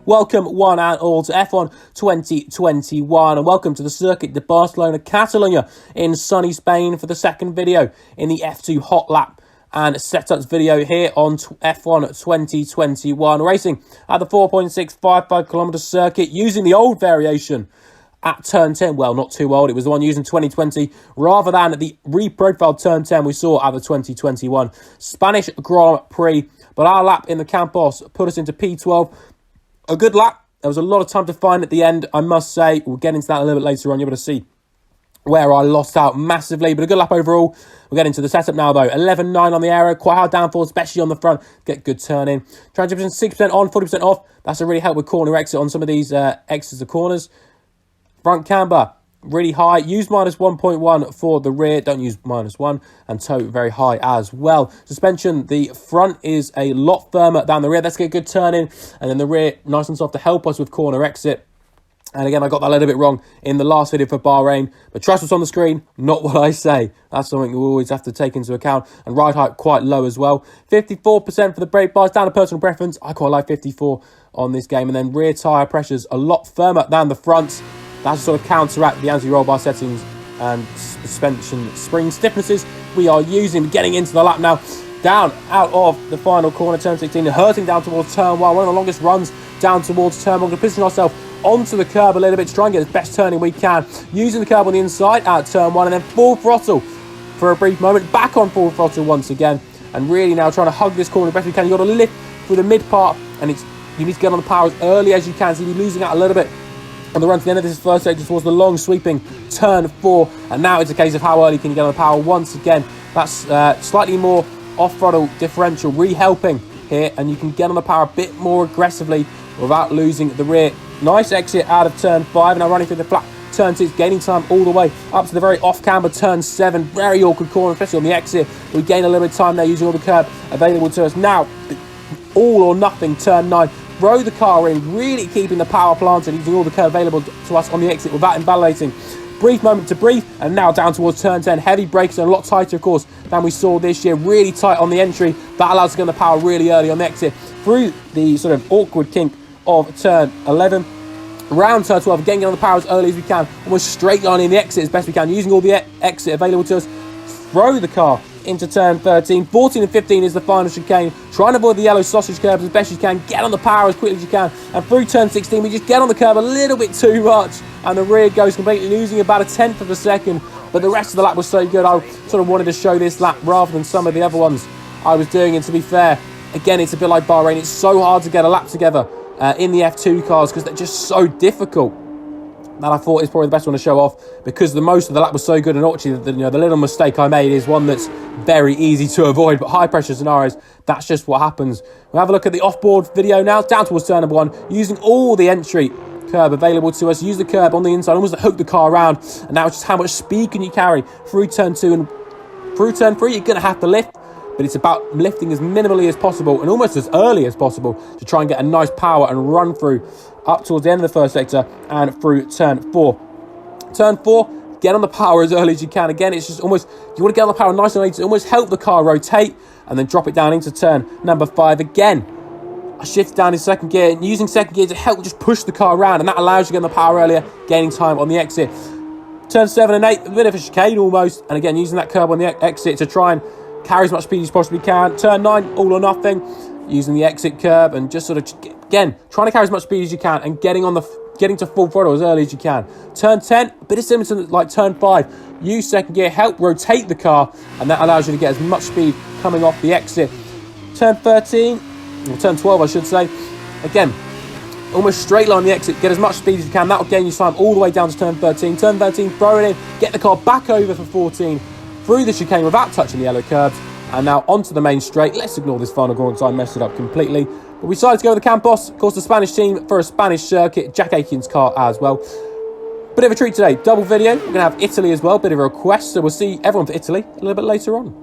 Welcome one and all to F1 2021 and welcome to the Circuit de Barcelona-Catalunya in sunny Spain for the second video in the F2 Hotlap and setups video here on F1 2021. Racing at the 4.655km circuit using the old variation at turn 10. Well, not too old. It was the one used in 2020 rather than the reprofiled turn 10 we saw at the 2021 Spanish Grand Prix. But our lap in the Campos put us into P12. A good lap. There was a lot of time to find at the end, I must say. We'll get into that a little bit later on. You're able to see where I lost out massively, but a good lap overall. We'll get into the setup now, though. 11.9 on the aero. Quite hard downforce, especially on the front. Get good turn in. Transmission 6% on, 40% off. That's a really help with corner exit on some of these exits of corners. Front camber, really high. Use -1.1 for the rear. Don't use -1. And toe very high as well. Suspension, the front is a lot firmer than the rear. Let's get a good turn in. And then the rear, nice and soft to help us with corner exit. And again, I got that a little bit wrong in the last video for Bahrain. But trust what's on the screen, not what I say. That's something we always have to take into account. And ride height quite low as well. 54% for the brake bars, down to personal preference. I quite like 54 on this game. And then rear tyre pressures a lot firmer than the fronts. That's to sort of counteract the anti-roll bar settings and suspension spring stiffnesses we are using. Getting into the lap now. Down out of the final corner, turn 16, hurting down towards turn 1. One of the longest runs down towards turn 1. We're going to position ourselves onto the curb a little bit to try and get the best turning we can. Using the curb on the inside at turn 1 and then full throttle for a brief moment. Back on full throttle once again. And really now trying to hug this corner the best we can. You've got to lift through the mid part and you need to get on the power as early as you can. So you're losing out a little bit on the run to the end of this first sector towards the long sweeping turn 4. And now it's a case of how early can you get on the power once again. That's slightly more off-throttle differential, re-helping here. And you can get on the power a bit more aggressively without losing the rear. Nice exit out of turn 5. Now running through the flat turn 6, gaining time all the way up to the very off-camber turn 7. Very awkward corner, especially on the exit. We gain a little bit of time there using all the curb available to us. Now, all or nothing turn 9. Throw the car in, really keeping the power planted, using all the curve available to us on the exit without invalidating. Brief moment to breathe, and now down towards turn 10. Heavy brakes and a lot tighter, of course, than we saw this year. Really tight on the entry. That allows us to get on the power really early on the exit. Through the sort of awkward kink of turn 11. Round turn 12, again, get on the power as early as we can. Almost straight line in the exit as best we can, using all the exit available to us. Throw the car into turn 13. 14 and 15 is the final chicane. Try and avoid the yellow sausage curbs as best you can. Get on the power as quickly as you can. And through turn 16, we just get on the curb a little bit too much. And the rear goes completely, losing about 1/10 of a second. But the rest of the lap was so good, I sort of wanted to show this lap rather than some of the other ones I was doing. And to be fair, again, it's a bit like Bahrain. It's so hard to get a lap together in the F2 cars because they're just so difficult. That I thought is probably the best one to show off because the most of the lap was so good. And actually, the little mistake I made is one that's very easy to avoid. But high pressure scenarios, that's just what happens. We'll have a look at the off-board video now. Down towards turn number 1, using all the entry curb available to us. Use the curb on the inside, almost to hook the car around. And now it's just how much speed can you carry through turn 2 and through turn 3. You're going to have to lift. But it's about lifting as minimally as possible and almost as early as possible to try and get a nice power and run through up towards the end of the first sector and through turn 4. Turn 4, get on the power as early as you can. Again, it's just almost, you want to get on the power nice and early to almost help the car rotate and then drop it down into turn number 5 again. I shift down in second gear and using second gear to help just push the car around, and that allows you to get on the power earlier, gaining time on the exit. Turn 7 and 8, a bit of a chicane almost, and again, using that curb on the exit to try and carry as much speed as you possibly can. Turn 9, all or nothing, using the exit curb and just sort of, again, trying to carry as much speed as you can and getting to full throttle as early as you can. Turn 10, a bit of similar to like turn 5. Use second gear, help rotate the car, and that allows you to get as much speed coming off the exit. Turn 13, or turn 12 I should say, again, almost straight line the exit, get as much speed as you can. That will gain you time all the way down to turn 13. Turn 13, throw it in, get the car back over for 14. Through the chicane without touching the yellow curbs, and now onto the main straight. Let's ignore this final corner because I messed it up completely. But we decided to go with the Campos, of course the Spanish team for a Spanish circuit, Jack Aiken's car as well. Bit of a treat today, double video. We're going to have Italy as well, bit of a request, so we'll see everyone for Italy a little bit later on.